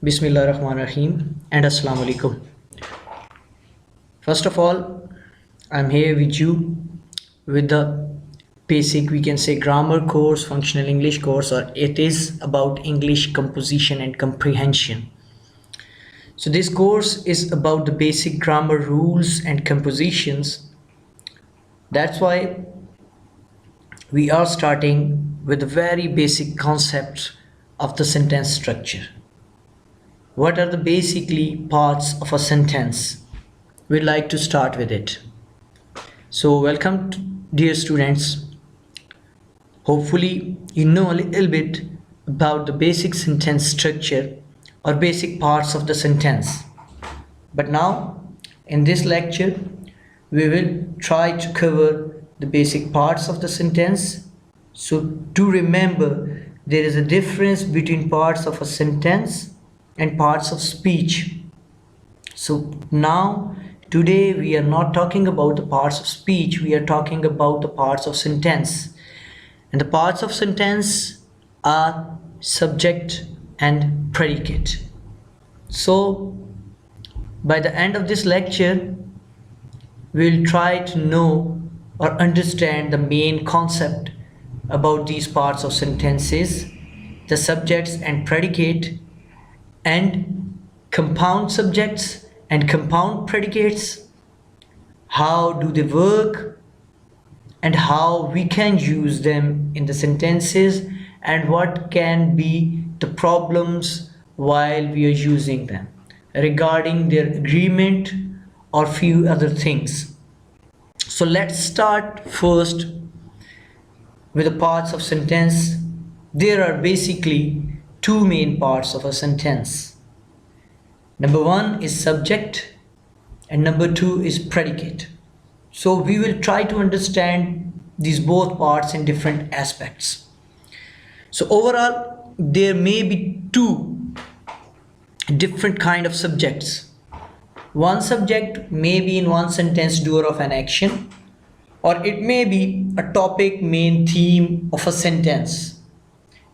Bismillahirrahmanirrahim and Assalamu alaikum. First of all, I'm here with you with the basic, we can say, grammar course, functional English course, or it is about English composition and comprehension. So, this course is about the basic grammar rules and compositions. That's why we are starting with the very basic concepts of the sentence structure. What are the basically parts of a sentence? We'd like to start with it. So, welcome, dear students. Hopefully, you know a little bit about the basic sentence structure or basic parts of the sentence. But now, in this lecture, we will try to cover the basic parts of the sentence. So, to remember, there is a difference between parts of a sentence and parts of speech. So now today we are not talking about the parts of speech, we are talking about the parts of sentence. And the parts of sentence are subject and predicate. So by the end of this lecture, we'll try to know or understand the main concept about these parts of sentences, the subjects and predicate, and compound subjects and compound predicates, how do they work and how we can use them in the sentences, and what can be the problems while we are using them regarding their agreement or few other things. So let's start first with the parts of sentence. There are basically two main parts of a sentence. Number one is subject and number two is predicate. So we will try to understand these both parts in different aspects. So overall, there may be two different kind of subjects. One subject may be in one sentence doer of an action, or it may be a topic, main theme of a sentence.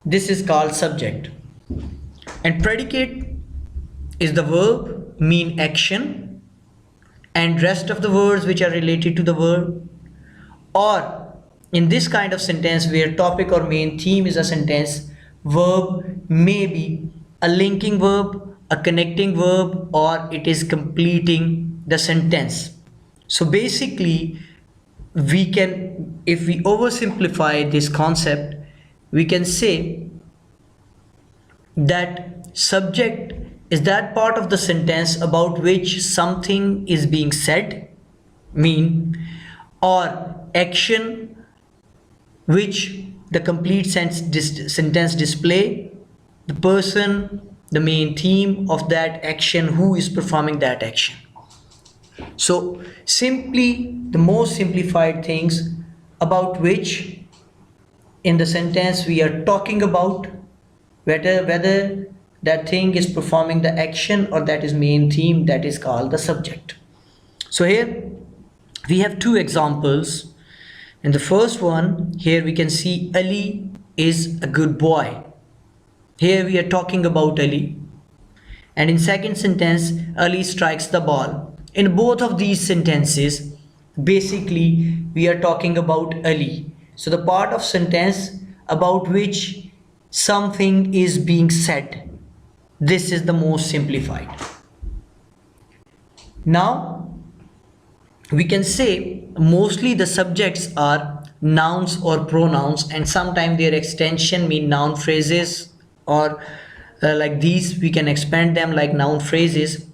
This is called subject. And predicate is the verb, mean action, and rest of the words which are related to the verb. Or in this kind of sentence where topic or main theme is a sentence, verb may be a linking verb, a connecting verb, or it is completing the sentence. So basically, we can, if we oversimplify this concept, we can say that subject is that part of the sentence about which something is being said, mean, or action which the complete sentence display, the person, the main theme of that action, who is performing that action. So simply the most simplified things about which in the sentence we are talking about, whether that thing is performing the action or that is main theme, that is called the subject. So here we have two examples. In the first one, here we can see Ali is a good boy. Here we are talking about Ali. And in second sentence, Ali strikes the ball. In both of these sentences, basically we are talking about Ali. So the part of sentence about which something is being said, this is the most simplified. Now we can say mostly the subjects are nouns or pronouns, and sometimes their extension mean noun phrases, or like these we can expand them like noun phrases.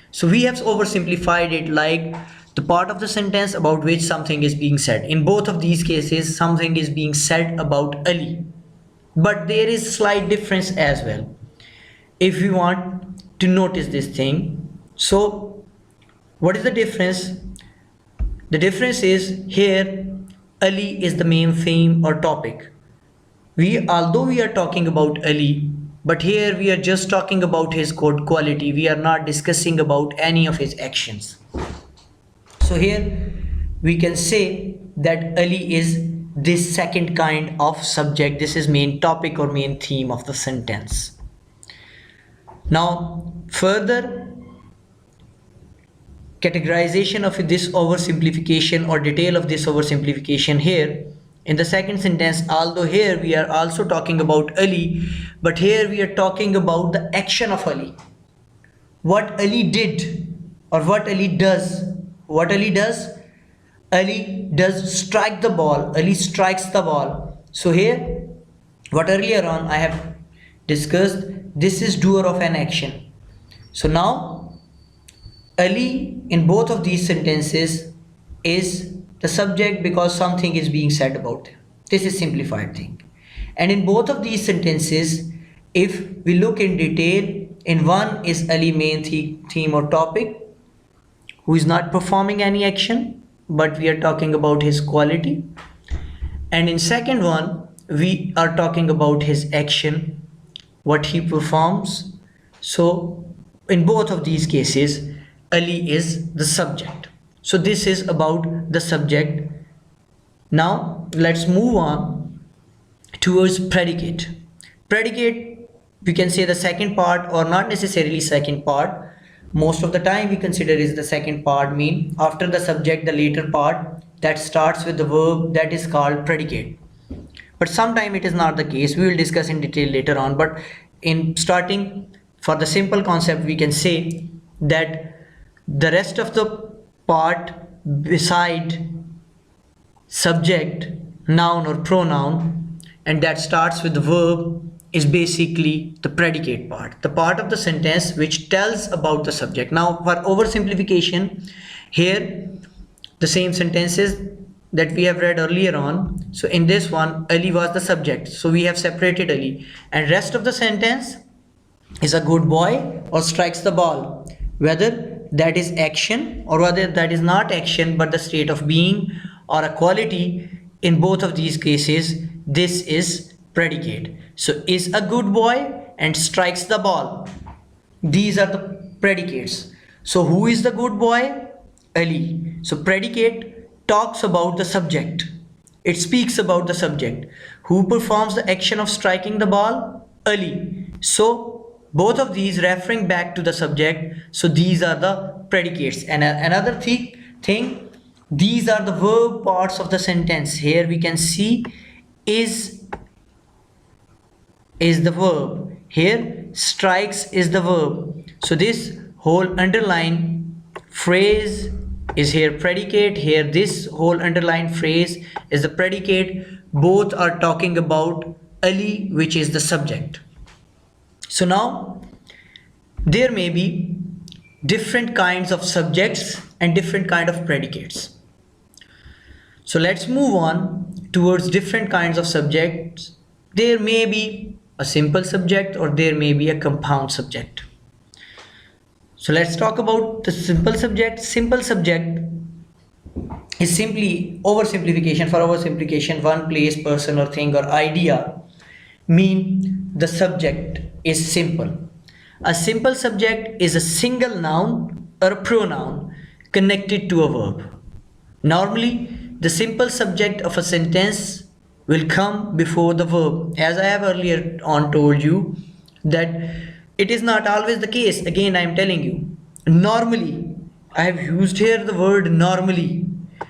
So we have oversimplified it like the part of the sentence about which something is being said. In both of these cases, something is being said about Ali. But there is slight difference as well, if we want to notice this thing. So what is the difference? The difference is here Ali is the main theme or topic. Although we are talking about Ali, but here we are just talking about his good quality. We are not discussing about any of his actions. So here we can say that Ali is this second kind of subject. This is main topic or main theme of the sentence. Now, further categorization of this oversimplification or detail of this oversimplification here in the second sentence, although here we are also talking about Ali, but here we are talking about the action of Ali. What Ali did or what Ali does. What Ali does? Ali does strike the ball. Ali strikes the ball. So here, what earlier on I have discussed, this is doer of an action. So now Ali in both of these sentences is the subject because something is being said about him. This is simplified thing. And in both of these sentences, if we look in detail, in one is Ali main theme or topic, who is not performing any action, but we are talking about his quality. And in second one, we are talking about his action, what he performs. So in both of these cases, Ali is the subject. So this is about the subject. Now let's move on towards predicate. Predicate, we can say the second part or not necessarily second part. Most of the time we consider is the second part, mean after the subject the later part that starts with the verb, that is called predicate. But sometime it is not the case. We will discuss in detail later on, but in starting, for the simple concept, we can say that the rest of the part beside subject, noun or pronoun, and that starts with the verb is basically the predicate part, the part of the sentence which tells about the subject. Now for oversimplification, here the same sentences that we have read earlier on. So in this one, Ali was the subject, so we have separated Ali, and rest of the sentence is a good boy or strikes the ball, whether that is action or whether that is not action but the state of being or a quality. In both of these cases, this is predicate. So is a good boy and strikes the ball, these are the predicates. So who is the good boy? Ali. So predicate talks about the subject, it speaks about the subject. Who performs the action of striking the ball? Ali. So both of these referring back to the subject, so these are the predicates. And another thing, these are the verb parts of the sentence. Here we can see is the verb, here strikes is the verb. So this whole underline phrase is here predicate, here this whole underlined phrase is the predicate. Both are talking about Ali, which is the subject. So now there may be different kinds of subjects and different kind of predicates. So let's move on towards different kinds of subjects. There may be a simple subject or there may be a compound subject. So let's talk about the simple subject. Simple subject is simply oversimplification. For oversimplification, one place, person or thing or idea, mean the subject is simple. A simple subject is a single noun or a pronoun connected to a verb. Normally, the simple subject of a sentence will come before the verb. As I have earlier on told you that it is not always the case. Again, I am telling you, normally, I have used here the word normally.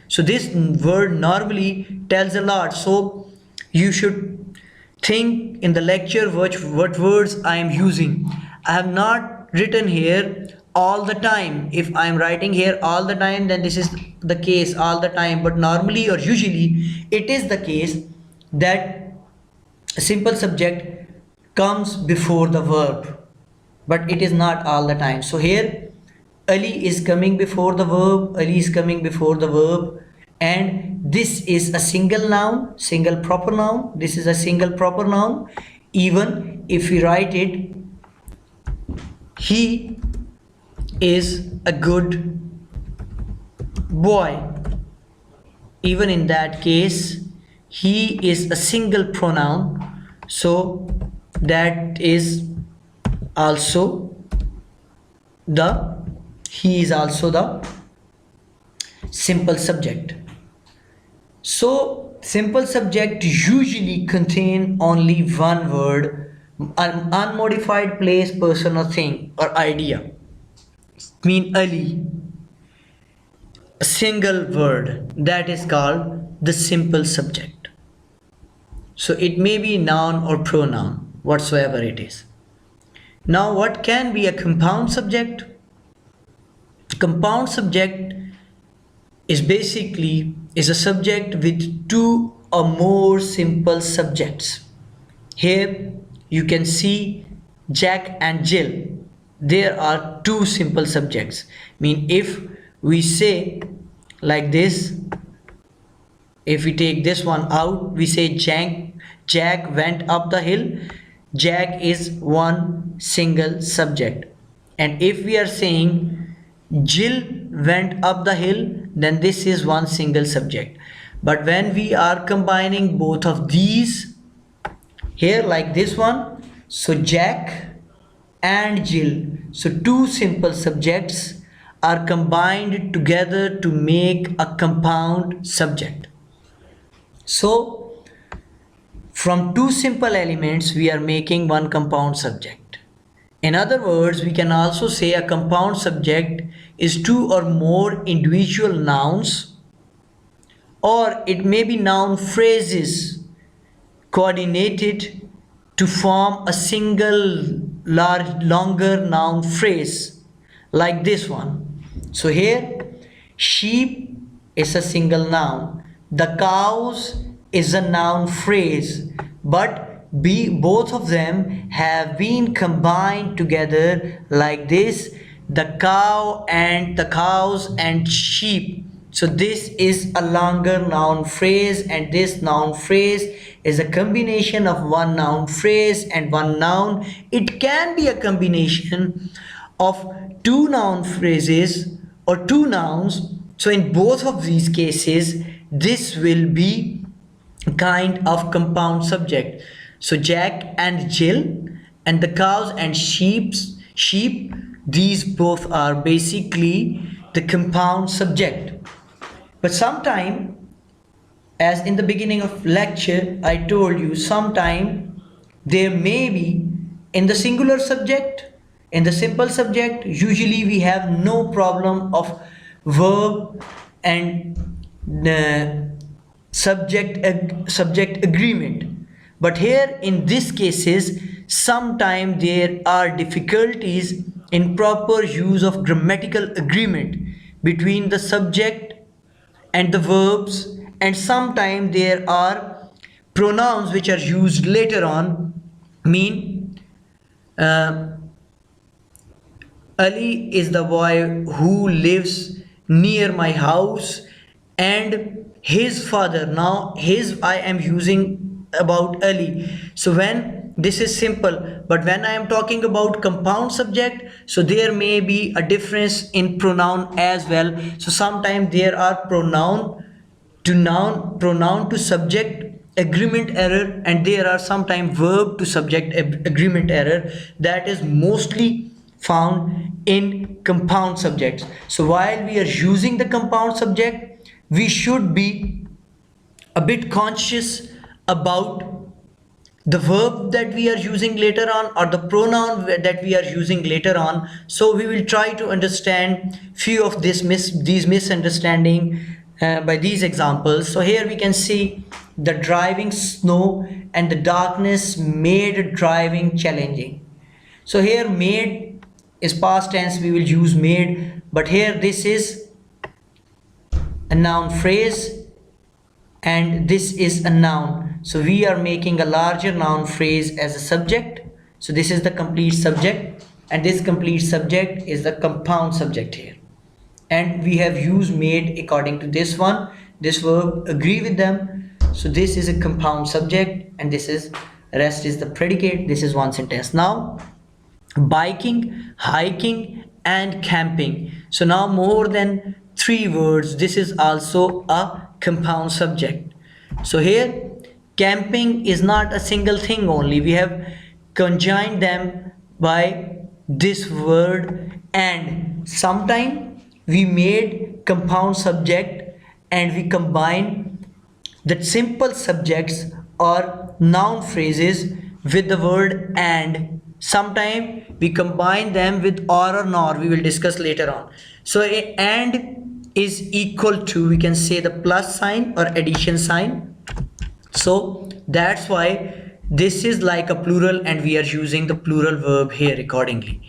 So this word normally tells a lot. So you should think in the lecture what words I am using. I have not written here all the time. If I am writing here all the time, then this is the case all the time. But normally or usually it is the case that a simple subject comes before the verb, but it is not all the time. So here Ali is coming before the verb, Ali is coming before the verb, and this is a single noun, single proper noun. This is a single proper noun. Even if we write it, he is a good boy, even in that case he is a single pronoun, so that is also he is also the simple subject. So simple subject usually contain only one word An unmodified place, person or thing or idea. Mean Ali, a single word, that is called the simple subject. So it may be noun or pronoun, whatsoever it is. Now what can be a compound subject? Compound subject is a subject with two or more simple subjects. Here you can see Jack and Jill. There are two simple subjects. Mean if we say like this, if we take this one out, we say Jack went up the hill. Jack is one single subject. And if we are saying Jill went up the hill, then this is one single subject. But when we are combining both of these, here like this one, so Jack and Jill, so two simple subjects are combined together to make a compound subject. So from two simple elements we are making one compound subject. In other words, we can also say a compound subject is two or more individual nouns, or it may be noun phrases coordinated to form a single longer noun phrase like this one. So here sheep is a single noun, the cows is a noun phrase, but both of them have been combined together like this, the cows and sheep. So this is a longer noun phrase, and this noun phrase is a combination of one noun phrase and one noun. It can be a combination of two noun phrases or two nouns. So in both of these cases, this will be kind of compound subject. So Jack and Jill and the cows and sheep, these both are basically the compound subject. But sometime, as in the beginning of lecture I told you, sometime there may be in the singular subject, in the simple subject, usually we have no problem of verb and subject agreement. But here in these cases, sometimes there are difficulties in proper use of grammatical agreement between the subject and the verbs, and sometimes there are pronouns which are used later on. Mean Ali is the boy who lives near my house, and his father. Now his I am using about Ali. So when this is simple, but when I am talking about compound subject, so there may be a difference in pronoun as well. So sometimes there are pronoun to subject agreement error, and there are sometimes verb to subject agreement error that is mostly found in compound subjects. So while we are using the compound subject, we should be a bit conscious about the verb that we are using later on or the pronoun that we are using later on. So we will try to understand few of these misunderstanding by these examples. So here we can see the driving snow and the darkness made driving challenging. So here made is past tense, we will use made, but here this is a noun phrase and this is a noun. So we are making a larger noun phrase as a subject. So this is the complete subject, and this complete subject is the compound subject here. And we have used made according to this one, this verb, agree with them. So this is a compound subject, and this is rest is the predicate. This is one sentence. Now biking, hiking and camping. So now more than 3 words. This is also a compound subject. So here camping is not a single thing only. We have conjoined them by this word, and sometime we made compound subject and we combine the simple subjects or noun phrases with the word and. Sometimes we combine them with or nor. We will discuss later on. So a and is equal to, we can say, the plus sign or addition sign. So that's why this is like a plural and we are using the plural verb here accordingly.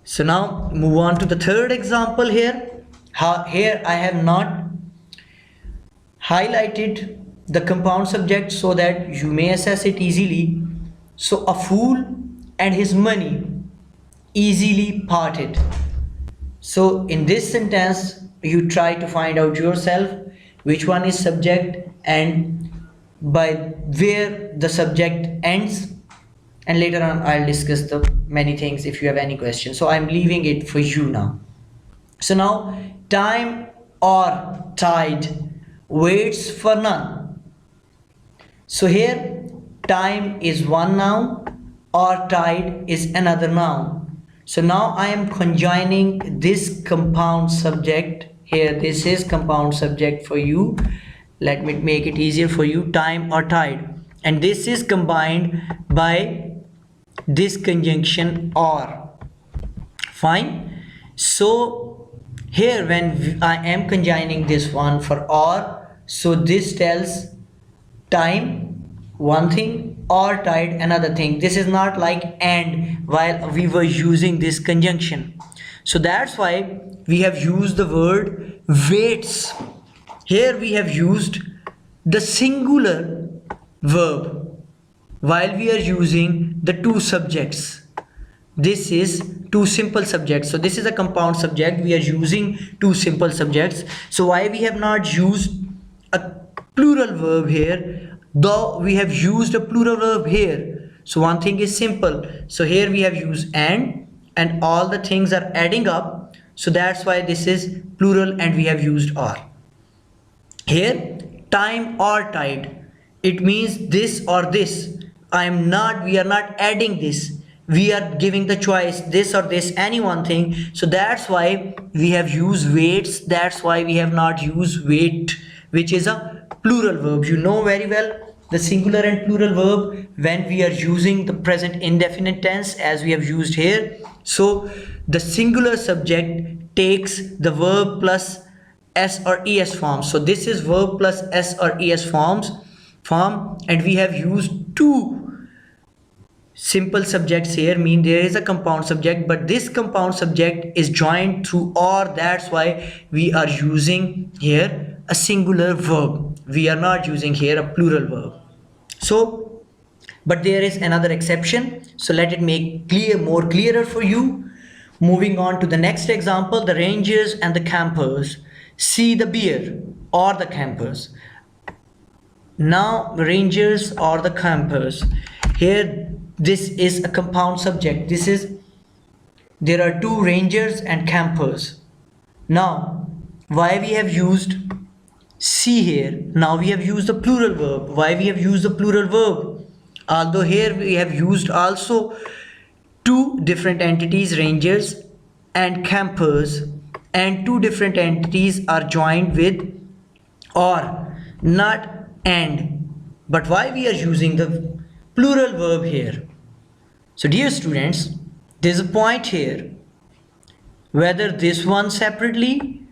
So now move on to the third example here. Here I have not highlighted the compound subject so that you may assess it easily. So a fool and his money easily parted. So in this sentence you try to find out yourself which one is subject and by where the subject ends, and later on I'll discuss the many things if you have any questions. So I'm leaving it for you now. So now, time or tide waits for none. So here time is one noun or tide is another noun. So now I am conjoining this compound subject here. This is compound subject for you. Let me make it easier for you, time or tide, and this is combined by this conjunction or. Fine. So here when I am conjoining this one for or, so this tells time one thing or tide another thing. This is not like and while we were using this conjunction. So that's why we have used the word waits. Here we have used the singular verb while we are using the two subjects. This is two simple subjects. So this is a compound subject. We are using two simple subjects. So why we have not used a plural verb here, though we have used a plural verb here. So one thing is simple. So here we have used and all the things are adding up. So that's why this is plural and we have used or. Here time or tide, it means this or this. We are not adding this. We are giving the choice this or this, any one thing. So that's why we have used waits. That's why we have not used wait, which is a plural verb. You know very well the singular and plural verb when we are using the present indefinite tense as we have used here. So the singular subject takes the verb plus s or es form. So this is verb plus s or es form, and we have used two simple subjects here. Mean there is a compound subject, but this compound subject is joined through or. That's why we are using here a singular verb. We are not using here a plural verb. So but there is another exception, so let it make more clearer for you. Moving on to the next example, the rangers and the campers see the bear or the campers. Now rangers or the campers, here this is a compound subject. There are two rangers and campers. Now why we have used see here? Now we have used the plural verb. Why we have used the plural verb? Although here we have used also two different entities, rangers and campers, and two different entities are joined with or, not and. But why we are using the plural verb here? So dear students, there is a point here, whether this one separately,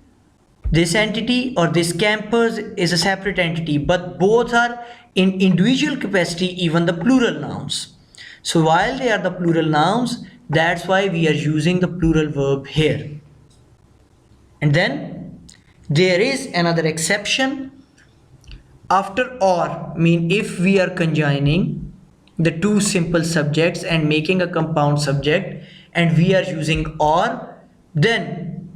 this entity, or this campers is a separate entity, but both are in individual capacity, even the plural nouns. So while they are the plural nouns, that's why we are using the plural verb here. And then there is another exception after or. Mean if we are conjoining the two simple subjects and making a compound subject and we are using or, then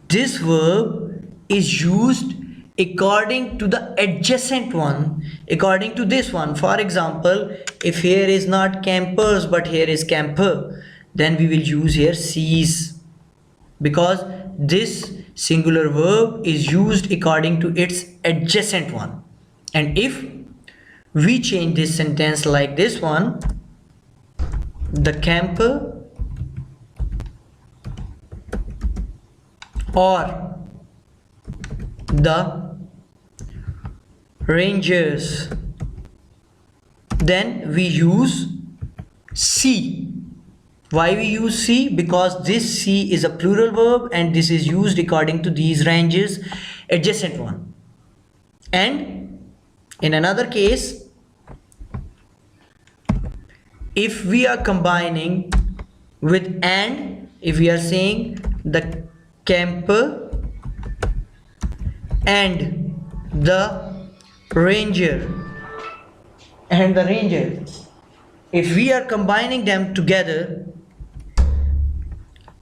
this verb is used according to the adjacent one, according to this one. For example, if here is not campers but here is camper, then we will use here sees, because this singular verb is used according to its adjacent one. And if we change this sentence like this one, the camper or the rangers, then we use C. Why we use C? Because this C is a plural verb and this is used according to these ranges, adjacent one. And in another case, if we are combining with and, if we are saying the camper and the ranger, if we are combining them together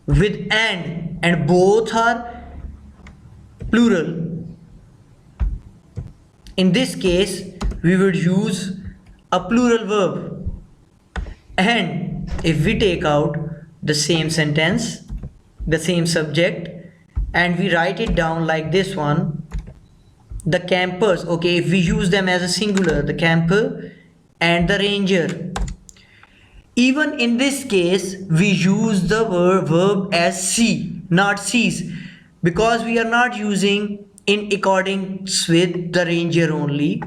with and both are plural, in this case we would use a plural verb. And if we take out the same sentence, the same subject, and we write it down like this one, the campers, okay, if we use them as a singular, the camper and the ranger, even in this case we use the verb as C, not cease, because we are not using in accordance with the ranger only,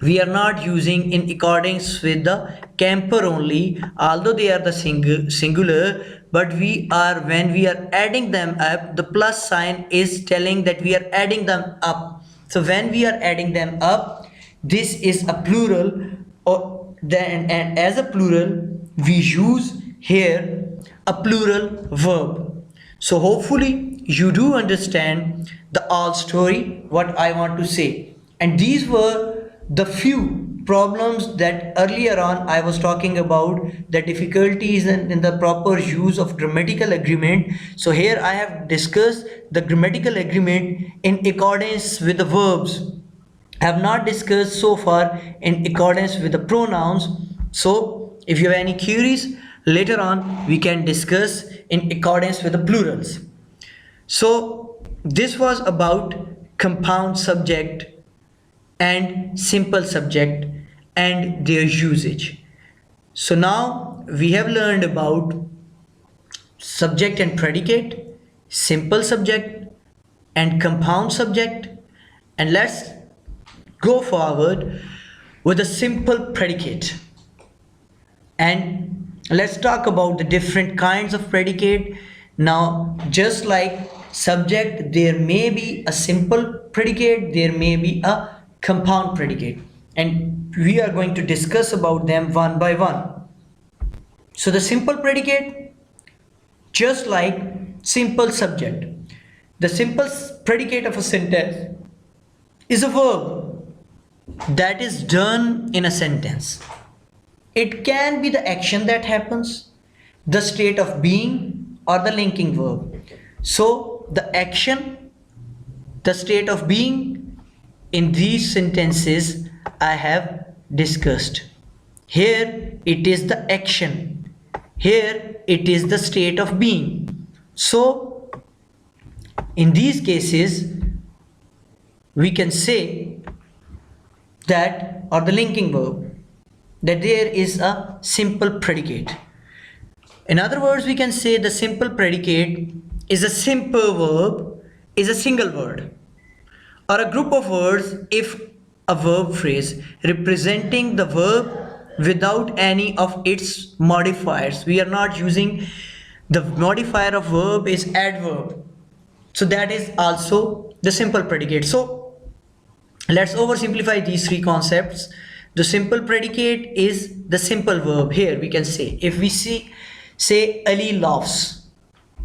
we are not using in accordance with the camper only, although they are the singular, but we are, when we are adding them up, the plus sign is telling that we are adding them up. So when we are adding them up, this is a plural, or then, and as a plural we use here a plural verb. So hopefully you do understand the all story what I want to say. And these were the few problems that earlier on I was talking about, the difficulties in the proper use of grammatical agreement. So here I have discussed the grammatical agreement in accordance with the verbs. I have not discussed so far in accordance with the pronouns. So if you have any queries, later on we can discuss in accordance with the plurals. So this was about compound subject and simple subject and their usage. So now we have learned about subject and predicate, simple subject and compound subject, and let's go forward with a simple predicate. And let's talk about the different kinds of predicate. Now, just like subject, there may be a simple predicate, there may be a compound predicate, and we are going to discuss about them one by one. So the simple predicate, just like simple subject, the simple predicate of a sentence is a verb that is done in a sentence. It can be the action that happens, the state of being, or the linking verb. So the action, the state of being, in these sentences I have discussed. Here it is the action, here it is the state of being. So in these cases we can say that, or the linking verb, that there is a simple predicate. In other words, we can say the simple predicate is a simple verb, is a single word or a group of words if a verb phrase representing the verb without any of its modifiers. We are not using the modifier of verb is adverb, so that is also the simple predicate. So let's oversimplify these three concepts. The simple predicate is the simple verb. Here we can say, if we say Ali laughs,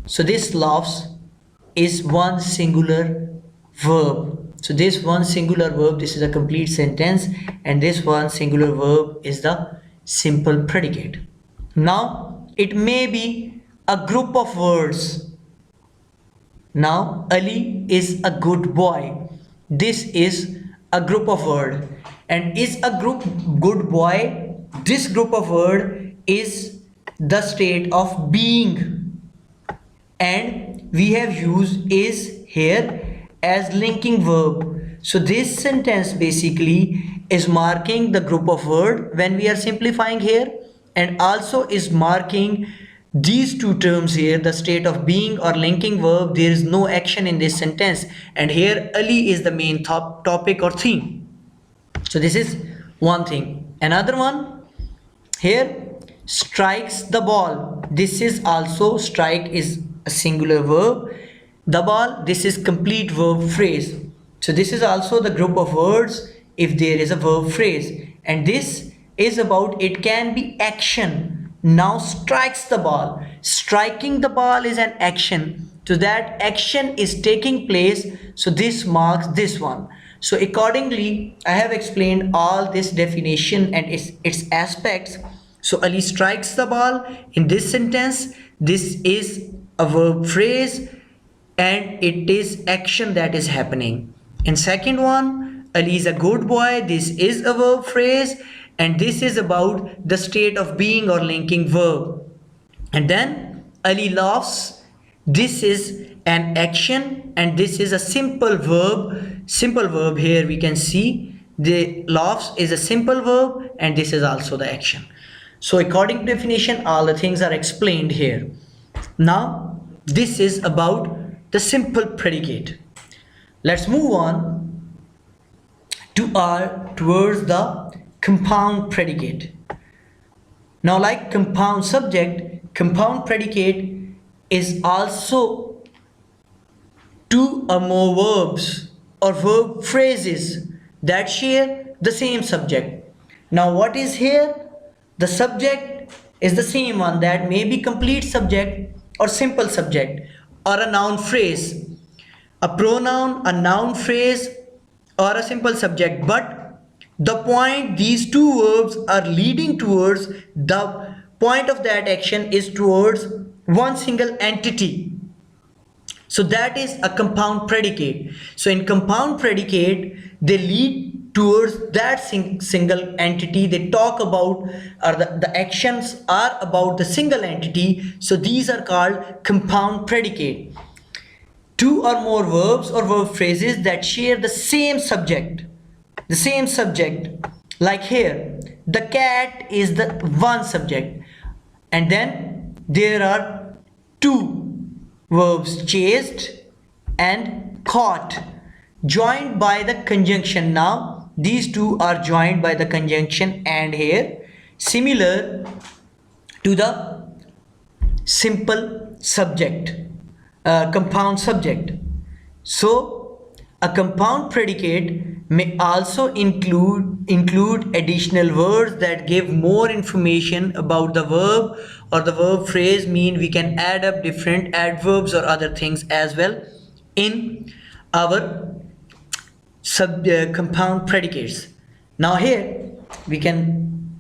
so this laughs is one singular verb. So this one singular verb, this is a complete sentence, and this one singular verb is the simple predicate. Now it may be a group of words. Now Ali is a good boy. This is a group of word, and is a group good boy, this group of word is the state of being, and we have used is here as linking verb. So this sentence basically is marking the group of word when we are simplifying here, and also is marking these two terms here, the state of being or linking verb. There is no action in this sentence, and here Ali is the main topic or theme. So this is one thing. Another one here, strikes the ball. This is also, strike is a singular verb. The ball, this is complete verb phrase. So this is also the group of words if there is a verb phrase, and this is about, it can be action. Now strikes the ball. Striking the ball is an action. So that action is taking place. So this marks this one. So accordingly, I have explained all this definition and its aspects. So Ali strikes the ball. In this sentence, this is a verb phrase and it is action that is happening. In second one, Ali is a good boy. This is a verb phrase and this is about the state of being or linking verb. And then Ali laughs. This is an action and this is a simple verb. Simple verb, here we can see the laughs is a simple verb and this is also the action. So according to definition, all the things are explained here. Now this is about the simple predicate. Let's move on towards the compound predicate. Now, like compound subject, compound predicate is also two or more verbs or verb phrases that share the same subject. Now what is here? The subject is the same one, that may be complete subject or simple subject or a noun phrase, a pronoun, a noun phrase or a simple subject. But the point these two verbs are leading towards, the point of that action is towards one single entity. So that is a compound predicate. So in compound predicate, they lead towards that single entity. They talk about, or the actions are about the single entity. So these are called compound predicate. Two or more verbs or verb phrases that share the same subject. The same subject. Like here, the cat is the one subject. And then there are two verbs, chased and caught, joined by the conjunction. Now these two are joined by the conjunction and here, similar to the simple subject, compound subject. So a compound predicate may also include additional words that give more information about the verb or the verb phrase. Mean we can add up different adverbs or other things as well in our compound predicates. Now here we can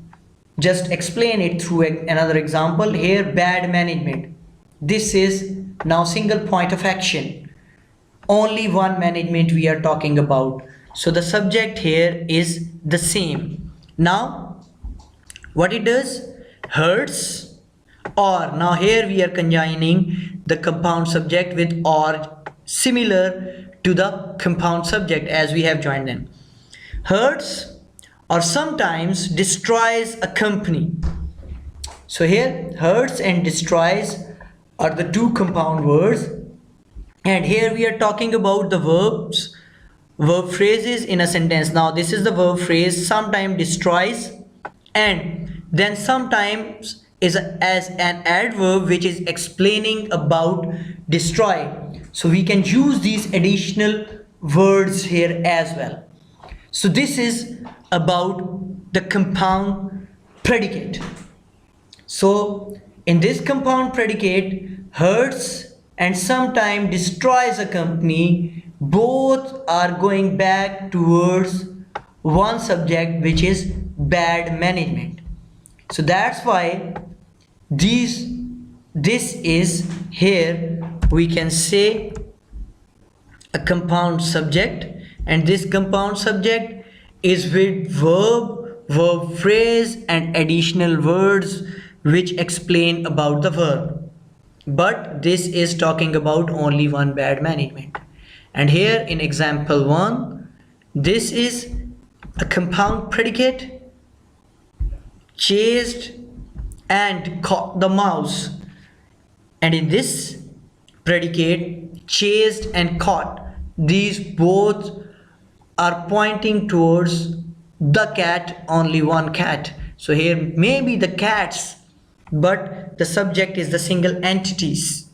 just explain it through another example. Here, bad management. This is now single point of action. Only one management we are talking about. So the subject here is the same. Now what it does? Hurts or. Now here we are conjoining the compound subject with or, similar to the compound subject as we have joined them. Hurts or sometimes destroys a company. So here hurts and destroys are the two compound words, and here we are talking about the verb phrases in a sentence. Now this is the verb phrase, sometimes destroys and then sometimes is as an adverb which is explaining about destroy. So we can use these additional words here as well. So this is about the compound predicate. So in this compound predicate, hurts and sometimes destroys a company, both are going back towards one subject, which is bad management. So that's why this is, here we can say, a compound subject, and this compound subject is with verb phrase and additional words which explain about the verb. But this is talking about only one bad management. And here in example 1, this is a compound predicate, chased and caught the mouse. And in this predicate, chased and caught, these both are pointing towards the cat, only one cat. So here may be the cats, but the subject is the single entities.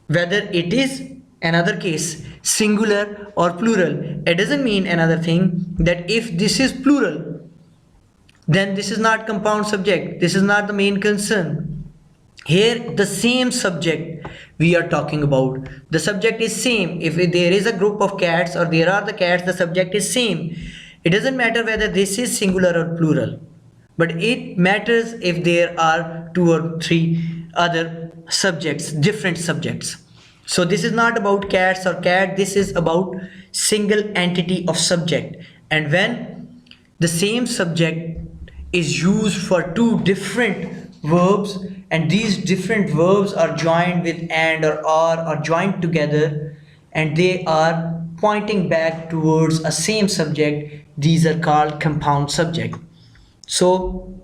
Whether it is another case singular or plural, it doesn't mean another thing that if this is plural, then this is not compound subject. This is not the main concern. Here the same subject we are talking about, the subject is same. If there is a group of cats or there are the cats, the subject is same. It doesn't matter whether this is singular or plural, but it matters if there are two or three other subjects, different subjects. So this is not about cats or cat, this is about single entity of subject. And when the same subject is used for two different verbs, and these different verbs are joined with and or are, or joined together, and they are pointing back towards a same subject, these are called compound subject. So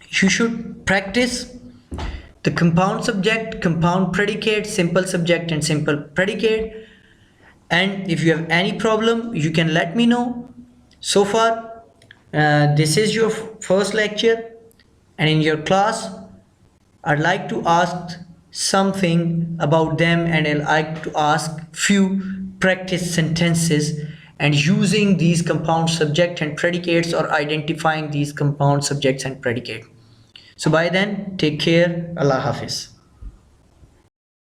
you should practice the compound subject, compound predicate, simple subject and simple predicate. And if you have any problem, you can let me know. So far, this is your first lecture, and in your class, I'd like to ask something about them, and I'd like to ask few practice sentences and using these compound subject and predicates, or identifying these compound subjects and predicate. So by then, take care. Allah Hafiz.